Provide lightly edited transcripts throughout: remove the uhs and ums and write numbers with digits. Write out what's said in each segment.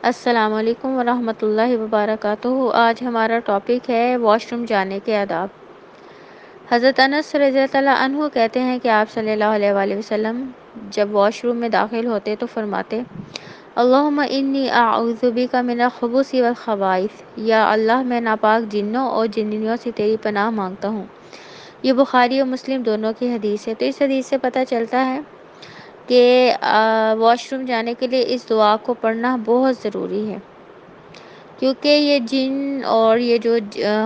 السلام علیکم ورحمۃ اللہ وبرکاتہ۔ آج ہمارا ٹاپک ہے واش روم جانے کے آداب۔ حضرت انس رضی اللہ عنہ کہتے ہیں کہ آپ صلی اللہ علیہ وآلہ وسلم جب واش روم میں داخل ہوتے تو فرماتے اللہم انی اعوذ بک من الخبث والخبائث، یا اللہ میں ناپاک جنوں اور جنیوں سے تیری پناہ مانگتا ہوں۔ یہ بخاری اور مسلم دونوں کی حدیث ہے۔ تو اس حدیث سے پتہ چلتا ہے کہ واش روم جانے کے لیے اس دعا کو پڑھنا بہت ضروری ہے، کیونکہ یہ جن اور یہ جو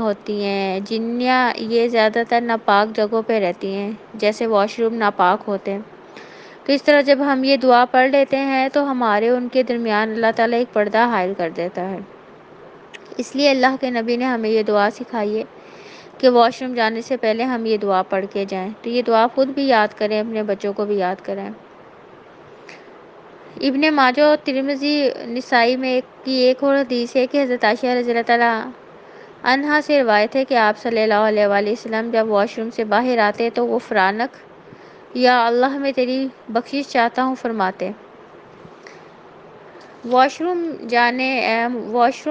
ہوتی ہیں جنیاں، یہ زیادہ تر ناپاک جگہوں پہ رہتی ہیں، جیسے واش روم ناپاک ہوتے ہیں۔ تو اس طرح جب ہم یہ دعا پڑھ لیتے ہیں تو ہمارے ان کے درمیان اللہ تعالیٰ ایک پردہ حائل کر دیتا ہے۔ اس لیے اللہ کے نبی نے ہمیں یہ دعا سکھائی ہے کہ واش روم جانے سے پہلے ہم یہ دعا پڑھ کے جائیں۔ تو یہ دعا خود بھی یاد کریں، اپنے بچوں کو بھی یاد کریں۔ ابن ماجہ اور ترمذی نسائی میں ایک اور حدیث ہے کہ حضرت عائشہ رضی اللہ تعالیٰ عنہا سے روایت ہے کہ آپ صلی اللہ علیہ وآلہ وسلم جب واش روم سے باہر آتے تو غفرانک، یا اللہ میں تیری بخشش چاہتا ہوں فرماتے۔ واش روم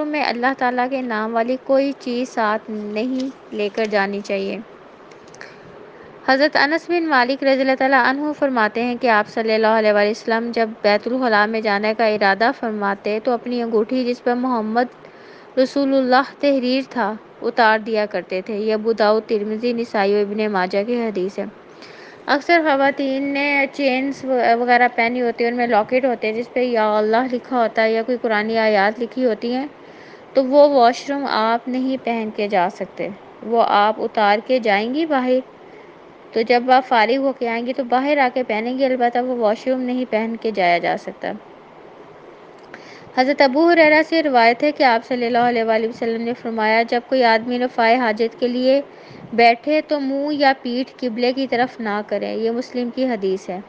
میں اللہ تعالیٰ کے نام والی کوئی چیز ساتھ نہیں لے کر جانی چاہیے۔ حضرت انس بن مالک رضی اللہ تعالیٰ عنہ فرماتے ہیں کہ آپ صلی اللہ علیہ وآلہ وسلم جب بیت الخلاء میں جانے کا ارادہ فرماتے تو اپنی انگوٹھی جس پر محمد رسول اللہ تحریر تھا اتار دیا کرتے تھے۔ یہ ابو داؤد، ترمذی، نسائی اور ابن ماجہ کی حدیث ہے۔ اکثر خواتین نے چینز وغیرہ پہنی ہوتی ہیں، ان میں لاکٹ ہوتے ہیں جس پہ یا اللہ لکھا ہوتا ہے یا کوئی قرآنی آیات لکھی ہوتی ہیں، تو وہ واش روم آپ نہیں پہن کے جا سکتے، وہ آپ اتار کے جائیں گی باہر۔ تو جب آپ فارغ ہو کے آئیں گی تو باہر آ کے پہنیں گی، البتہ وہ واش روم نہیں پہن کے جایا جا سکتا۔ حضرت ابو ہریرہ سے روایت ہے کہ آپ صلی اللہ علیہ وآلہ وسلم نے فرمایا جب کوئی آدمی رفع حاجت کے لیے بیٹھے تو منہ یا پیٹھ قبلے کی طرف نہ کرے۔ یہ مسلم کی حدیث ہے۔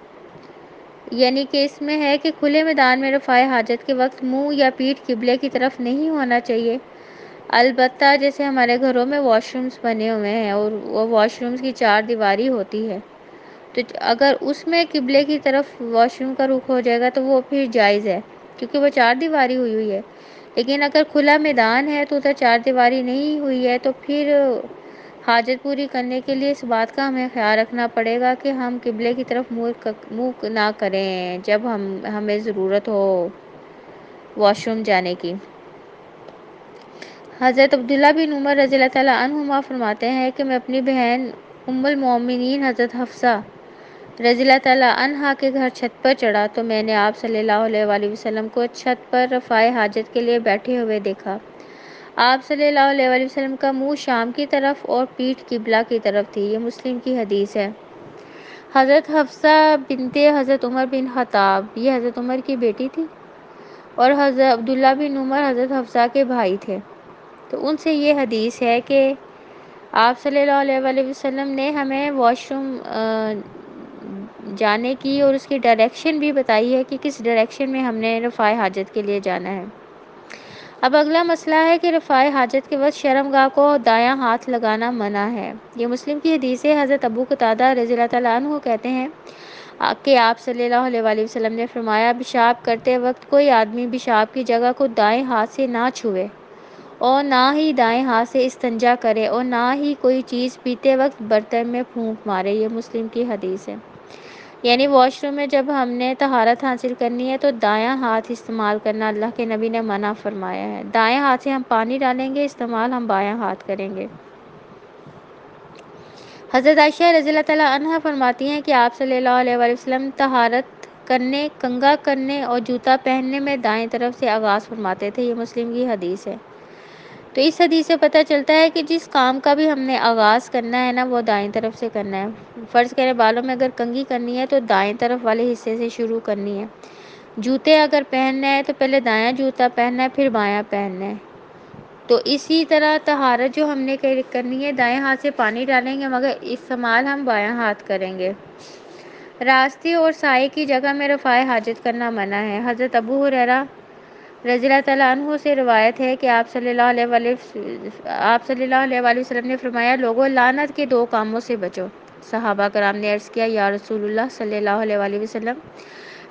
یعنی کہ اس میں ہے کہ کھلے میدان میں رفع حاجت کے وقت منہ یا پیٹھ قبلے کی طرف نہیں ہونا چاہیے، البتہ جیسے ہمارے گھروں میں واش رومز بنے ہوئے ہیں اور وہ واش رومز کی چار دیواری ہوتی ہے، تو اگر اس میں قبلے کی طرف واش روم کا رخ ہو جائے گا تو وہ پھر جائز ہے، کیونکہ وہ چار دیواری ہوئی ہے۔ لیکن اگر کھلا میدان ہے تو ادھر چار دیواری نہیں ہوئی ہے تو پھر حاجت پوری کرنے کے لیے اس بات کا ہمیں خیال رکھنا پڑے گا کہ ہم قبلے کی طرف منہ نہ کریں جب ہمیں ضرورت ہو واش روم جانے کی۔ حضرت عبداللہ بن عمر رضی اللہ تعالیٰ عنہما فرماتے ہیں کہ میں اپنی بہن ام المومنین حضرت حفصہ رضی اللہ تعالیٰ عنہا کے گھر چھت پر چڑھا تو میں نے آپ صلی اللہ علیہ وآلہ وسلم کو چھت پر رفع حاجت کے لیے بیٹھے ہوئے دیکھا۔ آپ صلی اللہ علیہ وآلہ وسلم کا منہ شام کی طرف اور پیٹھ قبلہ کی طرف تھی۔ یہ مسلم کی حدیث ہے۔ حضرت حفصہ بنت حضرت عمر بن خطاب، یہ حضرت عمر کی بیٹی تھی، اور حضرت عبداللہ بن عمر حضرت حفصہ کے بھائی تھے۔ تو ان سے یہ حدیث ہے کہ آپ صلی اللہ علیہ وآلہ وسلم نے ہمیں واش روم جانے کی اور اس کی ڈائریکشن بھی بتائی ہے کہ کس ڈائریکشن میں ہم نے رفع حاجت کے لیے جانا ہے۔ اب اگلا مسئلہ ہے کہ رفع حاجت کے وقت شرمگاہ کو دایاں ہاتھ لگانا منع ہے۔ یہ مسلم کی حدیث ہے۔ حضرت ابو قتادہ رضی اللہ تعالیٰ عنہ کہتے ہیں کہ آپ صلی اللہ علیہ وآلہ وسلم نے فرمایا پیشاب کرتے وقت کوئی آدمی پیشاب کی جگہ کو دائیں ہاتھ سے نہ چھوئے اور نہ ہی دائیں ہاتھ سے استنجا کرے اور نہ ہی کوئی چیز پیتے وقت برتن میں پھونک مارے۔ یہ مسلم کی حدیث ہے۔ یعنی واش روم میں جب ہم نے طہارت حاصل کرنی ہے تو دایاں ہاتھ استعمال کرنا اللہ کے نبی نے منع فرمایا ہے۔ دائیں ہاتھ سے ہم پانی ڈالیں گے، استعمال ہم بایاں ہاتھ کریں گے۔ حضرت عائشہ رضی اللہ تعالیٰ عنہا فرماتی ہیں کہ آپ صلی اللہ علیہ وآلہ وسلم طہارت کرنے، کنگھا کرنے اور جوتا پہننے میں دائیں طرف سے آغاز فرماتے تھے۔ یہ مسلم کی حدیث ہے۔ تو اس حدیث سے پتہ چلتا ہے کہ جس کام کا بھی ہم نے آغاز کرنا ہے نا، وہ دائیں طرف سے کرنا ہے۔ فرض کریں بالوں میں اگر کنگھی کرنی ہے تو دائیں طرف والے حصے سے شروع کرنی ہے۔ جوتے اگر پہننا ہے تو پہلے دایاں جوتا پہننا ہے پھر بایاں پہننا ہے۔ تو اسی طرح طہارت جو ہم نے کرنی ہے دائیں ہاتھ سے پانی ڈالیں گے مگر استعمال ہم بایاں ہاتھ کریں گے۔ راستے اور سائے کی جگہ میں رفع حاجت کرنا منع ہے۔ حضرت ابو ہریرہ رضی اللہ تعالیٰ عنہ سے روایت ہے کہ آپ صلی اللہ علیہ وآلہ وسلم نے فرمایا لوگوں لعنت کے دو کاموں سے بچو۔ صحابہ کرام نے عرض کیا یا رسول اللہ صلی اللہ علیہ وآلہ وسلم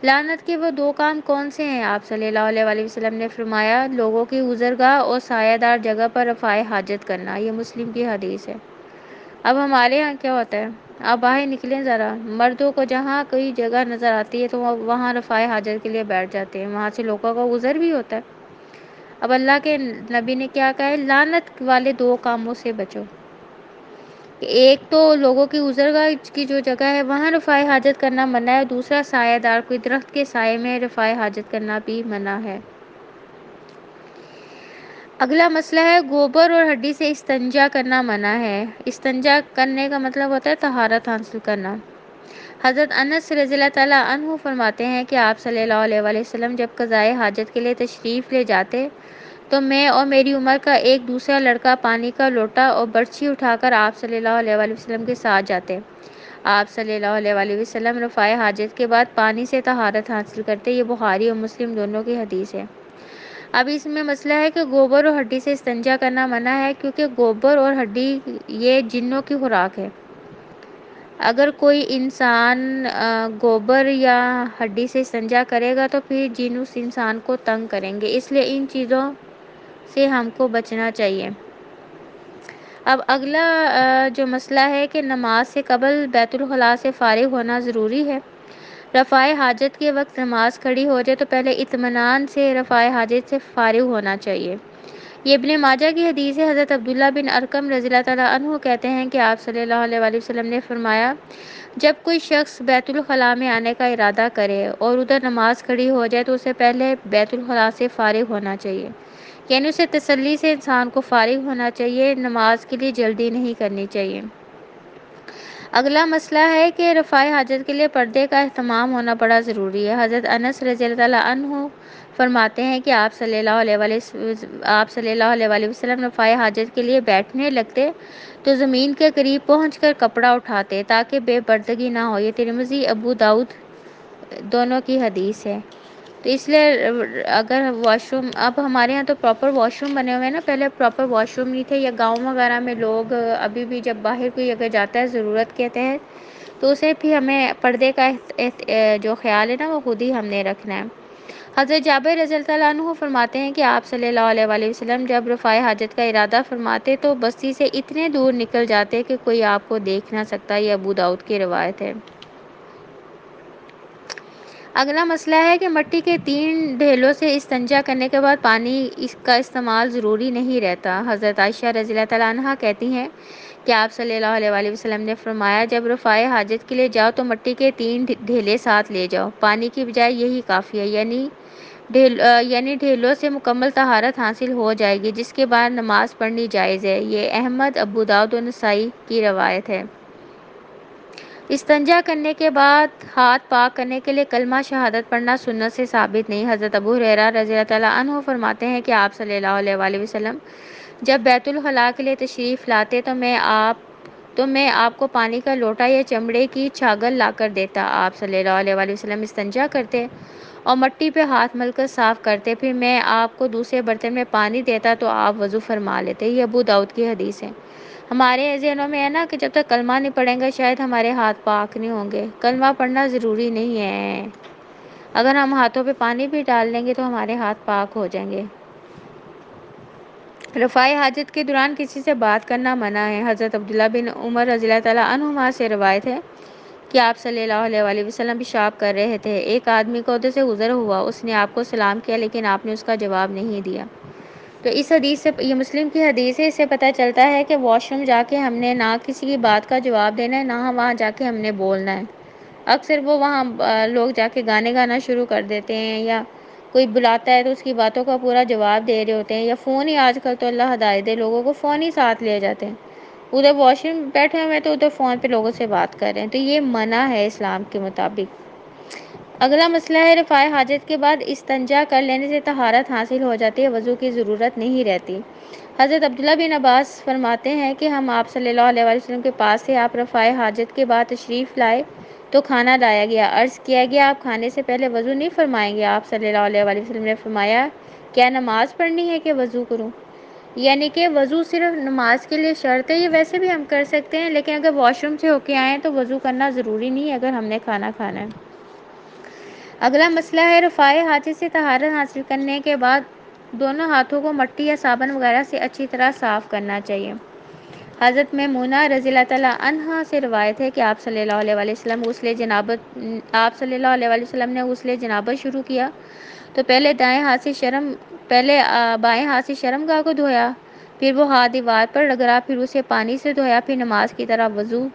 لعنت کے وہ دو کام کون سے ہیں؟ آپ صلی اللہ علیہ وآلہ وسلم نے فرمایا لوگوں کی گزرگاہ اور سایہ دار جگہ پر رفع حاجت کرنا۔ یہ مسلم کی حدیث ہے۔ اب ہمارے یہاں کیا ہوتا ہے، آپ باہر نکلیں ذرا، مردوں کو جہاں کوئی جگہ نظر آتی ہے تو وہ وہاں رفع حاجت کے لیے بیٹھ جاتے ہیں، وہاں سے لوگوں کا گزر بھی ہوتا ہے۔ اب اللہ کے نبی نے کیا کہا ہے، لعنت والے دو کاموں سے بچو۔ ایک تو لوگوں کی گزرگاہ کی جو جگہ ہے وہاں رفع حاجت کرنا منع ہے، دوسرا سایہ دار کوئی درخت کے سائے میں رفع حاجت کرنا بھی منع ہے۔ اگلا مسئلہ ہے گوبر اور ہڈی سے استنجا کرنا منع ہے۔ استنجا کرنے کا مطلب ہوتا ہے طہارت حاصل کرنا۔ حضرت انس رضی اللہ تعالیٰ عنہ فرماتے ہیں کہ آپ صلی اللہ علیہ وآلہ وسلم جب قضائے حاجت کے لیے تشریف لے جاتے تو میں اور میری عمر کا ایک دوسرا لڑکا پانی کا لوٹا اور برچھی اٹھا کر آپ صلی اللہ علیہ وآلہ وسلم کے ساتھ جاتے۔ آپ صلی اللہ علیہ وآلہ وسلم رفع حاجت کے بعد پانی سے طہارت حاصل کرتے۔ یہ بخاری اور مسلم دونوں کی حدیث ہے۔ اب اس میں مسئلہ ہے کہ گوبر اور ہڈی سے استنجا کرنا منع ہے، کیونکہ گوبر اور ہڈی یہ جنوں کی خوراک ہے۔ اگر کوئی انسان گوبر یا ہڈی سے استنجا کرے گا تو پھر جن اس انسان کو تنگ کریں گے، اس لیے ان چیزوں سے ہم کو بچنا چاہیے۔ اب اگلا جو مسئلہ ہے کہ نماز سے قبل بیت الخلاء سے فارغ ہونا ضروری ہے۔ رفع حاجت کے وقت نماز کھڑی ہو جائے تو پہلے اطمینان سے رفع حاجت سے فارغ ہونا چاہیے۔ یہ ابن ماجہ کی حدیث ہے۔ حضرت عبداللہ بن ارقم رضی اللہ تعالیٰ عنہ کہتے ہیں کہ آپ صلی اللہ علیہ وآلہ وسلم نے فرمایا جب کوئی شخص بیت الخلاء میں آنے کا ارادہ کرے اور ادھر نماز کھڑی ہو جائے تو اسے پہلے بیت الخلاء سے فارغ ہونا چاہیے، یعنی اسے تسلی سے انسان کو فارغ ہونا چاہیے، نماز کے لیے جلدی نہیں کرنی چاہیے۔ اگلا مسئلہ ہے کہ رفع حاجت کے لیے پردے کا اہتمام ہونا بڑا ضروری ہے۔ حضرت انس رضی اللہ تعالیٰ عنہ فرماتے ہیں کہ آپ صلی اللہ علیہ وآلہ وسلم رفع حاجت کے لیے بیٹھنے لگتے تو زمین کے قریب پہنچ کر کپڑا اٹھاتے تاکہ بے پردگی نہ ہو۔ یہ ترمذی ابو داؤد دونوں کی حدیث ہے۔ تو اس لیے اگر واش روم، اب ہمارے یہاں تو پراپر واش روم بنے ہوئے ہیں نا، پہلے پراپر واش روم نہیں تھے، یا گاؤں وغیرہ میں لوگ ابھی بھی جب باہر کوئی اگر جاتا ہے ضرورت کے تحت تو اسے بھی ہمیں پردے کا جو خیال ہے نا وہ خود ہی ہم نے رکھنا ہے۔ حضرت جابر رضی اللہ عنہ فرماتے ہیں کہ آپ صلی اللہ علیہ وآلہ وسلم جب رفع حاجت کا ارادہ فرماتے تو بستی سے اتنے دور نکل جاتے کہ کوئی آپ کو دیکھ نہ سکتا۔ یہ ابو داؤد کی روایت ہے۔ اگلا مسئلہ ہے کہ مٹی کے 3 ڈھیلوں سے استنجا کرنے کے بعد پانی کا استعمال ضروری نہیں رہتا۔ حضرت عائشہ رضی اللہ تعالیٰ عنہا کہتی ہیں کہ آپ صلی اللہ علیہ وآلہ وسلم نے فرمایا جب رفع حاجت کے لیے جاؤ تو مٹی کے 3 ڈھیلے ساتھ لے جاؤ، پانی کی بجائے یہی کافی ہے، یعنی ڈھیلوں سے مکمل طہارت حاصل ہو جائے گی، جس کے بعد نماز پڑھنی جائز ہے۔ یہ احمد، ابو داؤد اور نسائی کی روایت ہے۔ استنجا کرنے کے بعد ہاتھ پاک کرنے کے لیے کلمہ شہادت پڑھنا سنت سے ثابت نہیں۔ حضرت ابو ہریرہ رضی اللہ تعالیٰ عنہ فرماتے ہیں کہ آپ صلی اللہ علیہ وآلہ وسلم جب بیت الخلاء کے لیے تشریف لاتے تو میں آپ کو پانی کا لوٹا یا چمڑے کی چھاگل لا کر دیتا۔ آپ صلی اللہ علیہ وآلہ وسلم استنجا کرتے اور مٹی پہ ہاتھ مل کر صاف کرتے، پھر میں آپ کو دوسرے برتن میں پانی دیتا تو آپ وضو فرما لیتے۔ یہ ابو داؤد کی حدیث ہے۔ ہمارے ذہنوں میں ہے نا کہ جب تک کلمہ نہیں پڑھیں گے شاید ہمارے ہاتھ پاک نہیں ہوں گے۔ کلمہ پڑھنا ضروری نہیں ہے، اگر ہم ہاتھوں پہ پانی بھی ڈال دیں گے تو ہمارے ہاتھ پاک ہو جائیں گے۔ رفع حاجت کے دوران کسی سے بات کرنا منع ہے۔ حضرت عبداللہ بن عمر رضی اللہ تعالیٰ عنہما سے روایت ہے کہ آپ صلی اللہ علیہ وآلہ وسلم پیشاب کر رہے تھے، ایک آدمی کو ادھر سے گزر ہوا، اس نے آپ کو سلام کیا لیکن آپ نے اس کا جواب نہیں دیا۔ تو اس حدیث سے، یہ مسلم کی حدیث ہے، اس سے پتہ چلتا ہے کہ واش روم جا کے ہم نے نہ کسی کی بات کا جواب دینا ہے، نہ وہاں جا کے ہم نے بولنا ہے۔ اکثر وہاں لوگ جا کے گانے گانا شروع کر دیتے ہیں، یا کوئی بلاتا ہے تو اس کی باتوں کا پورا جواب دے رہے ہوتے ہیں، یا فون ہی آج کل تو اللہ ہدایت دے لوگوں کو فون ہی ساتھ لے جاتے ہیں، ادھر واش روم بیٹھے ہوئے تو ادھر فون پہ لوگوں سے بات کر رہے ہیں، تو یہ منع ہے اسلام کے مطابق۔ اگلا مسئلہ ہے رفع حاجت کے بعد استنجا کر لینے سے طہارت حاصل ہو جاتی ہے، وضو کی ضرورت نہیں رہتی۔ حضرت عبداللہ بن عباس فرماتے ہیں کہ ہم آپ صلی اللہ علیہ وسلم کے پاس سے آپ رفع حاجت کے بعد تشریف لائے تو کھانا لایا گیا، عرض کیا گیا آپ کھانے سے پہلے وضو نہیں فرمائیں گے؟ آپ صلی اللہ علیہ وسلم نے فرمایا کیا نماز پڑھنی ہے کہ وضو کروں؟ یعنی کہ وضو صرف نماز کے لیے شرط ہے، یہ ویسے بھی ہم کر سکتے ہیں، لیکن اگر واش روم سے ہو کے آئیں تو وضو کرنا ضروری نہیں ہے اگر ہم نے کھانا کھانا ہے۔ اگلا مسئلہ ہے رفع حدث سے طہارت حاصل کرنے کے بعد دونوں ہاتھوں کو مٹی یا صابن وغیرہ سے اچھی طرح صاف کرنا چاہیے۔ حضرت میمونہ رضی اللہ تعالیٰ عنہا سے روایت ہے کہ آپ صلی اللہ علیہ وسلم نے غسل جنابت شروع کیا تو پہلے بائیں ہاتھ سے شرمگاہ کو دھویا، پھر وہ ہاتھ دیوار پر رگڑا، پھر اسے پانی سے دھویا، پھر نماز کی طرح وضو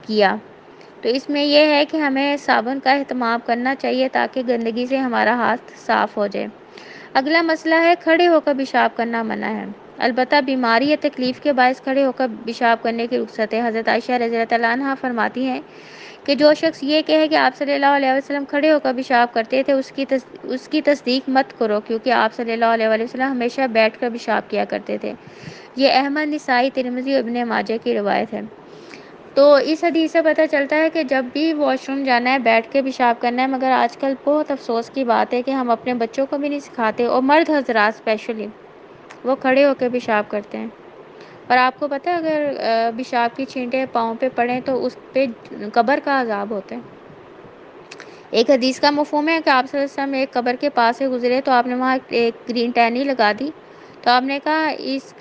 کیا۔ تو اس میں یہ ہے کہ ہمیں صابن کا اہتمام کرنا چاہیے تاکہ گندگی سے ہمارا ہاتھ صاف ہو جائے۔ اگلا مسئلہ ہے کھڑے ہو کر پیشاب کرنا منع ہے، البتہ بیماری یا تکلیف کے باعث کھڑے ہو کر پیشاب کرنے کی رخصت ہے۔ حضرت عائشہ رضی اللہ تعالیٰ عنہا فرماتی ہیں کہ جو شخص یہ کہے کہ آپ صلی اللہ علیہ وسلم کھڑے ہو کر پیشاب کرتے تھے اس کی تصدیق مت کرو، کیونکہ آپ صلی اللہ علیہ وسلم ہمیشہ بیٹھ کر پیشاب کیا کرتے تھے۔ یہ احمد، نسائی، ترمذی اور ابن ماجہ کی روایت ہے۔ تو اس حدیث سے پتہ چلتا ہے کہ جب بھی واش روم جانا ہے بیٹھ کے پیشاب کرنا ہے، مگر آج کل بہت افسوس کی بات ہے کہ ہم اپنے بچوں کو بھی نہیں سکھاتے، اور مرد حضرات اسپیشلی وہ کھڑے ہو کے پیشاب کرتے ہیں۔ اور آپ کو پتہ ہے اگر پیشاب کی چھینٹیں پاؤں پہ پڑیں تو اس پہ قبر کا عذاب ہوتا ہے۔ ایک حدیث کا مفہوم ہے کہ آپ صلی اللہ علیہ وسلم ایک قبر کے پاس سے گزرے تو آپ نے وہاں ایک گرین ٹہنی لگا دی، تو آپ نے کہا اس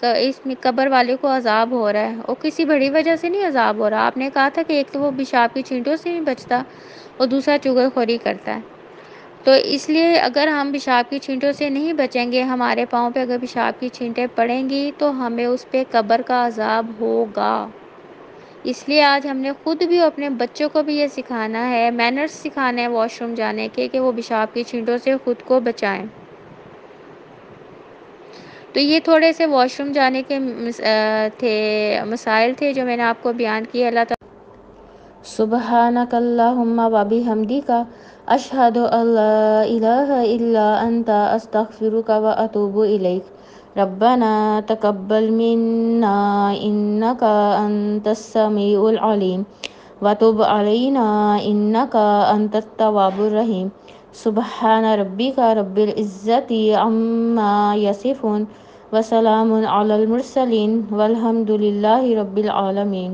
قبر والے کو عذاب ہو رہا ہے، اور کسی بڑی وجہ سے نہیں عذاب ہو رہا۔ آپ نے کہا تھا کہ ایک تو وہ پیشاب کی چھینٹوں سے نہیں بچتا اور دوسرا چغل خوری کرتا ہے۔ تو اس لیے اگر ہم پیشاب کی چھینٹوں سے نہیں بچیں گے، ہمارے پاؤں پہ اگر پیشاب کی چھینٹیں پڑیں گی تو ہمیں اس پہ قبر کا عذاب ہوگا۔ اس لیے آج ہم نے خود بھی اور اپنے بچوں کو بھی یہ سکھانا ہے، مینرز سکھانے ہیں واش روم جانے کے، کہ وہ پیشاب کی چھینٹوں سے خود کو بچائیں۔ تو یہ تھوڑے سے واش روم جانے کے مسائل تھے جو میں نے آپ کو بیان کیے۔ اللہ تعالیٰ سبحانک اللہم و بحمدک اشہد ان لا الہ الا انت استغفرک و اتوب الیک۔ ربنا تقبل منا انک انت السمیع العلیم وتب علینا انک انت التواب الرحیم۔ سبحان ربک رب العزت عما یصفون وسلام علی المرسلین والحمد للہ رب العالمین۔